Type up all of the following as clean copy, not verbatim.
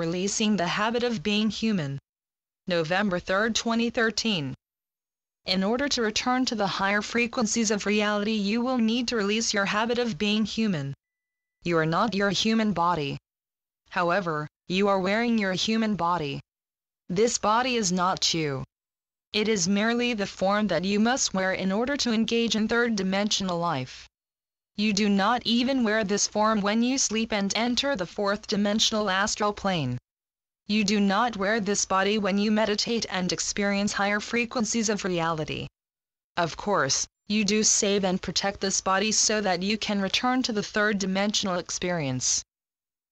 Releasing the Habit of Being Human. November 3, 2013. In order to return to the higher frequencies of reality, you will need to release your habit of being human. You are not your human body. However, you are wearing your human body. This body is not you. It is merely the form that you must wear in order to engage in third-dimensional life. You do not even wear this form when you sleep and enter the fourth-dimensional astral plane. You do not wear this body when you meditate and experience higher frequencies of reality. Of course, you do save and protect this body so that you can return to the third-dimensional experience.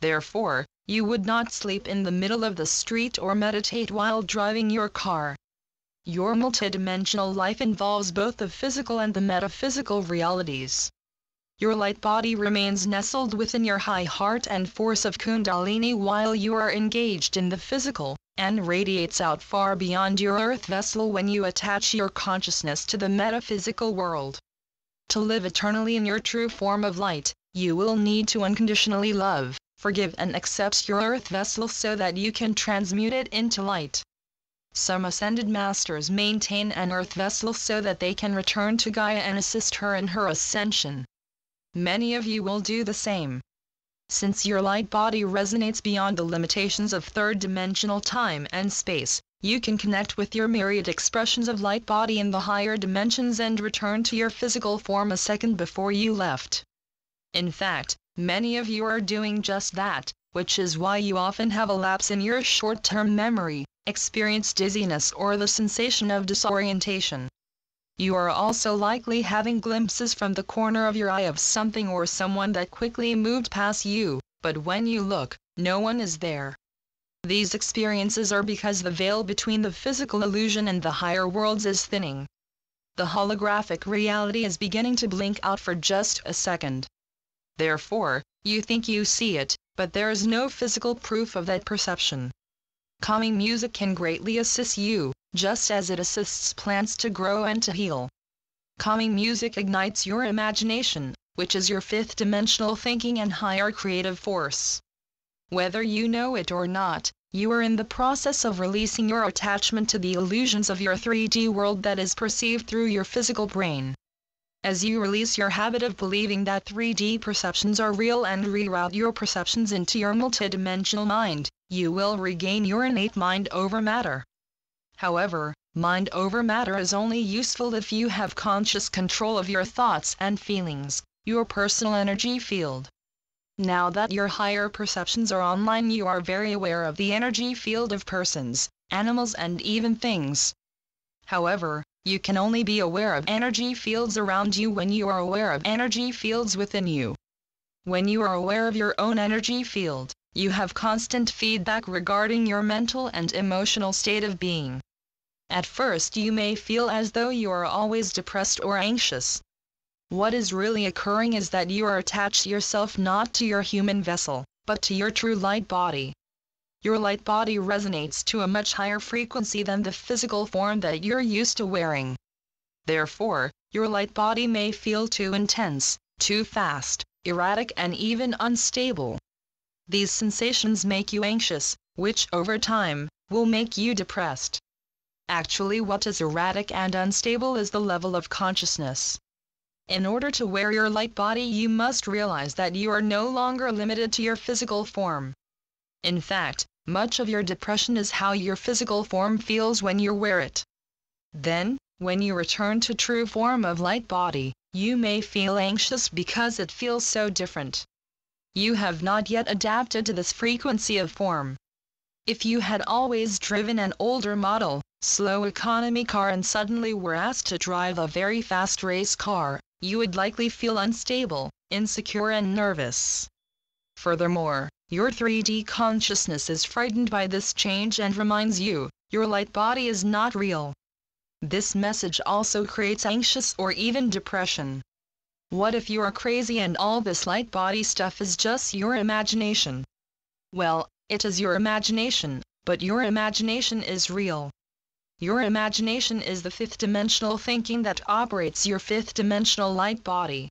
Therefore, you would not sleep in the middle of the street or meditate while driving your car. Your multidimensional life involves both the physical and the metaphysical realities. Your light body remains nestled within your high heart and force of Kundalini while you are engaged in the physical, and radiates out far beyond your earth vessel when you attach your consciousness to the metaphysical world. To live eternally in your true form of light, you will need to unconditionally love, forgive and accept your earth vessel so that you can transmute it into light. Some ascended masters maintain an earth vessel so that they can return to Gaia and assist her in her ascension. Many of you will do the same. Since your light body resonates beyond the limitations of third-dimensional time and space, you can connect with your myriad expressions of light body in the higher dimensions and return to your physical form a second before you left. In fact, many of you are doing just that, which is why you often have a lapse in your short-term memory, experience dizziness or the sensation of disorientation. You are also likely having glimpses from the corner of your eye of something or someone that quickly moved past you, but when you look, no one is there. These experiences are because the veil between the physical illusion and the higher worlds is thinning. The holographic reality is beginning to blink out for just a second. Therefore, you think you see it, but there is no physical proof of that perception. Calming music can greatly assist you, just as it assists plants to grow and to heal. Calming music ignites your imagination, which is your fifth-dimensional thinking and higher creative force. Whether you know it or not, you are in the process of releasing your attachment to the illusions of your 3D world that is perceived through your physical brain. As you release your habit of believing that 3D perceptions are real and reroute your perceptions into your multidimensional mind, you will regain your innate mind over matter. However, mind over matter is only useful if you have conscious control of your thoughts and feelings, your personal energy field. Now that your higher perceptions are online, you are very aware of the energy field of persons, animals and even things. However, you can only be aware of energy fields around you when you are aware of energy fields within you. When you are aware of your own energy field, you have constant feedback regarding your mental and emotional state of being. At first you may feel as though you are always depressed or anxious. What is really occurring is that you are attached yourself not to your human vessel, but to your true light body. Your light body resonates to a much higher frequency than the physical form that you're used to wearing. Therefore, your light body may feel too intense, too fast, erratic and even unstable. These sensations make you anxious, which over time, will make you depressed. Actually, what is erratic and unstable is the level of consciousness. In order to wear your light body, you must realize that you are no longer limited to your physical form. In fact, much of your depression is how your physical form feels when you wear it. Then, when you return to true form of light body, you may feel anxious because it feels so different. You have not yet adapted to this frequency of form. If you had always driven an older model, slow economy car and suddenly were asked to drive a very fast race car, you would likely feel unstable, insecure and nervous. Furthermore, your 3D consciousness is frightened by this change and reminds you, your light body is not real. This message also creates anxious or even depression. What if you are crazy and all this light body stuff is just your imagination? Well, it is your imagination, but your imagination is real. Your imagination is the fifth-dimensional thinking that operates your fifth-dimensional light body.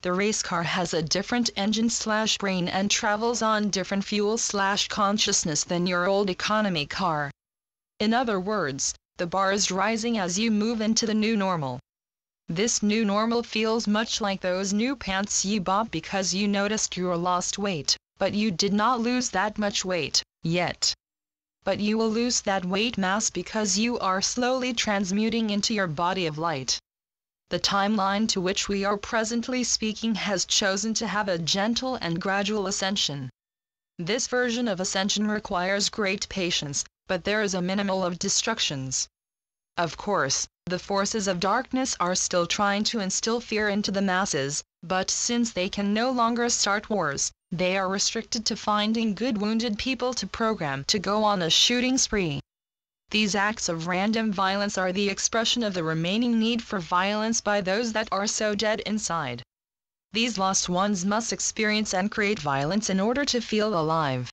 The race car has a different engine/brain and travels on different fuel/consciousness than your old economy car. In other words, the bar is rising as you move into the new normal. This new normal feels much like those new pants you bought because you noticed you lost weight, but you did not lose that much weight yet. But you will lose that weight mass because you are slowly transmuting into your body of light. The timeline to which we are presently speaking has chosen to have a gentle and gradual ascension. This version of ascension requires great patience, but there is a minimal of destructions. Of course, the forces of darkness are still trying to instill fear into the masses, but since they can no longer start wars, they are restricted to finding good wounded people to program to go on a shooting spree. These acts of random violence are the expression of the remaining need for violence by those that are so dead inside. These lost ones must experience and create violence in order to feel alive.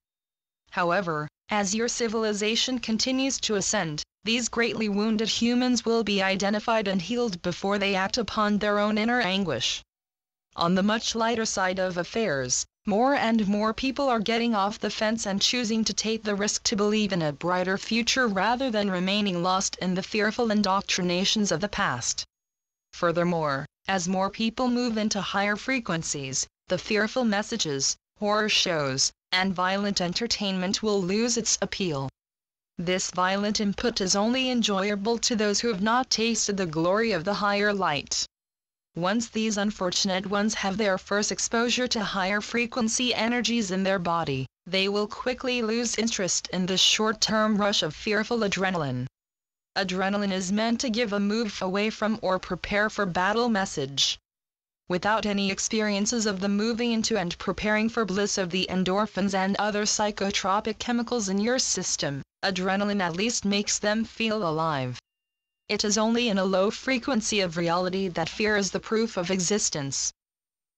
However, as your civilization continues to ascend, these greatly wounded humans will be identified and healed before they act upon their own inner anguish. On the much lighter side of affairs, more and more people are getting off the fence and choosing to take the risk to believe in a brighter future rather than remaining lost in the fearful indoctrinations of the past. Furthermore, as more people move into higher frequencies, the fearful messages, horror shows, and violent entertainment will lose its appeal. This violent input is only enjoyable to those who have not tasted the glory of the higher light. Once these unfortunate ones have their first exposure to higher frequency energies in their body, they will quickly lose interest in the short-term rush of fearful adrenaline. Adrenaline is meant to give a move away from or prepare for battle message. Without any experiences of the moving into and preparing for bliss of the endorphins and other psychotropic chemicals in your system, adrenaline at least makes them feel alive. It is only in a low frequency of reality that fear is the proof of existence.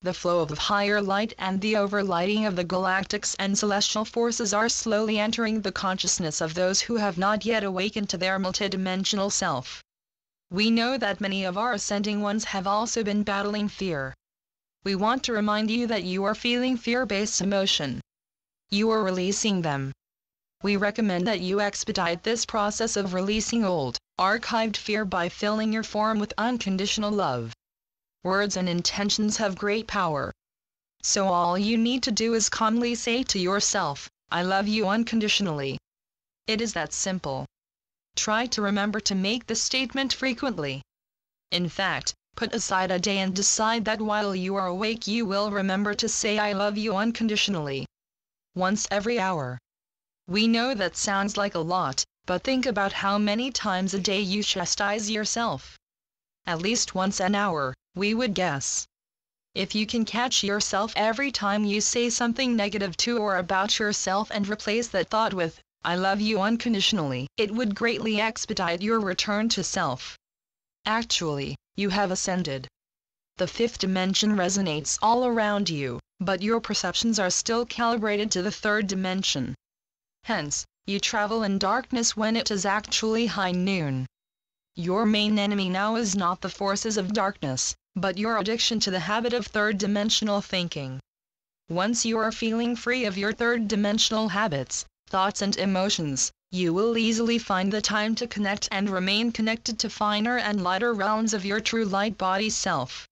The flow of higher light and the overlighting of the galactics and celestial forces are slowly entering the consciousness of those who have not yet awakened to their multidimensional self. We know that many of our ascending ones have also been battling fear. We want to remind you that you are feeling fear-based emotion. You are releasing them. We recommend that you expedite this process of releasing old, archived fear by filling your form with unconditional love. Words and intentions have great power. So all you need to do is calmly say to yourself, "I love you unconditionally." It is that simple. Try to remember to make this statement frequently. In fact, put aside a day and decide that while you are awake you will remember to say "I love you unconditionally." Once every hour. We know that sounds like a lot, but think about how many times a day you chastise yourself. At least once an hour, we would guess. If you can catch yourself every time you say something negative to or about yourself and replace that thought with, "I love you unconditionally," it would greatly expedite your return to self. Actually, you have ascended. The fifth dimension resonates all around you, but your perceptions are still calibrated to the third dimension. Hence, you travel in darkness when it is actually high noon. Your main enemy now is not the forces of darkness, but your addiction to the habit of third-dimensional thinking. Once you are feeling free of your third-dimensional habits, thoughts and emotions, you will easily find the time to connect and remain connected to finer and lighter realms of your true light body self.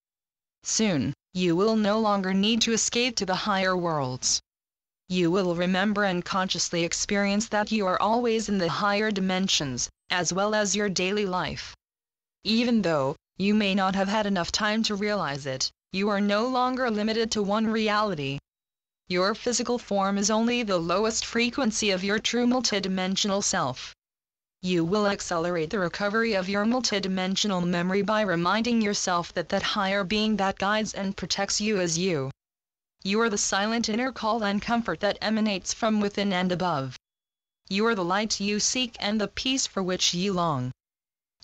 Soon, you will no longer need to escape to the higher worlds. You will remember and consciously experience that you are always in the higher dimensions, as well as your daily life. Even though you may not have had enough time to realize it, you are no longer limited to one reality. Your physical form is only the lowest frequency of your true multidimensional self. You will accelerate the recovery of your multidimensional memory by reminding yourself that that higher being that guides and protects you is you. You are the silent inner call and comfort that emanates from within and above. You are the light you seek and the peace for which you long.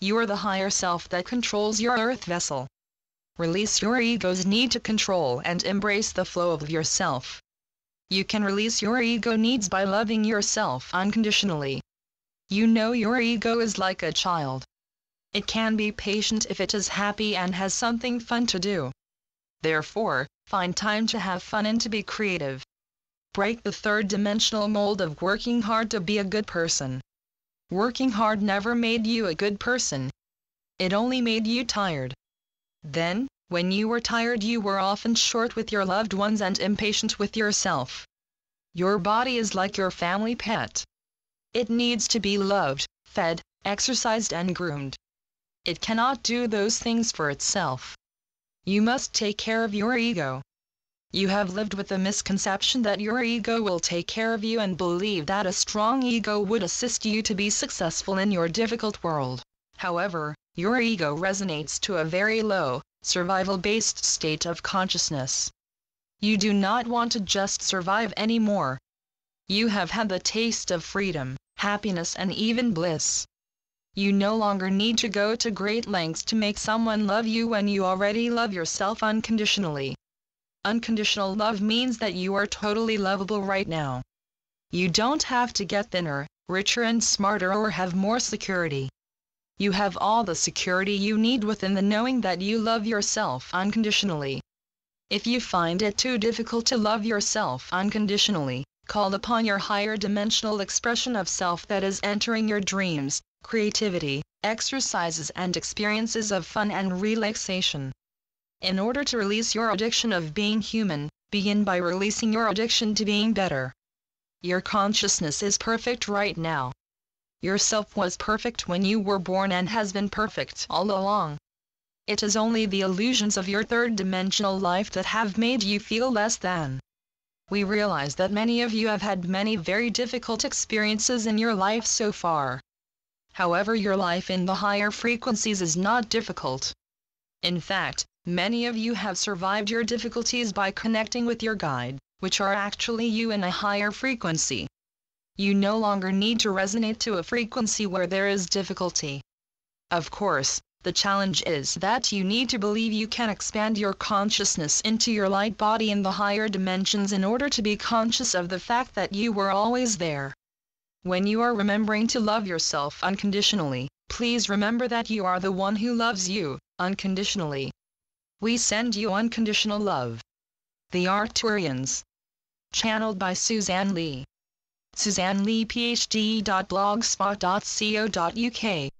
You are the higher self that controls your earth vessel. Release your ego's need to control and embrace the flow of yourself. You can release your ego needs by loving yourself unconditionally. You know your ego is like a child. It can be patient if it is happy and has something fun to do. Therefore, find time to have fun and to be creative. Break the third-dimensional mold of working hard to be a good person. Working hard never made you a good person. It only made you tired. Then, when you were tired, you were often short with your loved ones and impatient with yourself. Your body is like your family pet. It needs to be loved, fed, exercised and groomed. It cannot do those things for itself. You must take care of your ego. You have lived with the misconception that your ego will take care of you and believe that a strong ego would assist you to be successful in your difficult world. However, your ego resonates to a very low, survival-based state of consciousness. You do not want to just survive anymore. You have had the taste of freedom, happiness and even bliss. You no longer need to go to great lengths to make someone love you when you already love yourself unconditionally. Unconditional love means that you are totally lovable right now. You don't have to get thinner, richer and smarter or have more security. You have all the security you need within the knowing that you love yourself unconditionally. If you find it too difficult to love yourself unconditionally, call upon your higher dimensional expression of self that is entering your dreams, creativity, exercises and experiences of fun and relaxation. In order to release your addiction of being human, begin by releasing your addiction to being better. Your consciousness is perfect right now. Your self was perfect when you were born and has been perfect all along. It is only the illusions of your third-dimensional life that have made you feel less than. We realize that many of you have had many very difficult experiences in your life so far. However, your life in the higher frequencies is not difficult. In fact, many of you have survived your difficulties by connecting with your guide, which are actually you in a higher frequency. You no longer need to resonate to a frequency where there is difficulty. Of course, the challenge is that you need to believe you can expand your consciousness into your light body in the higher dimensions in order to be conscious of the fact that you were always there. When you are remembering to love yourself unconditionally, please remember that you are the one who loves you unconditionally. We send you unconditional love. The Arcturians. Channeled by Suzanne Lee. SuzanneLeePhD.blogspot.co.uk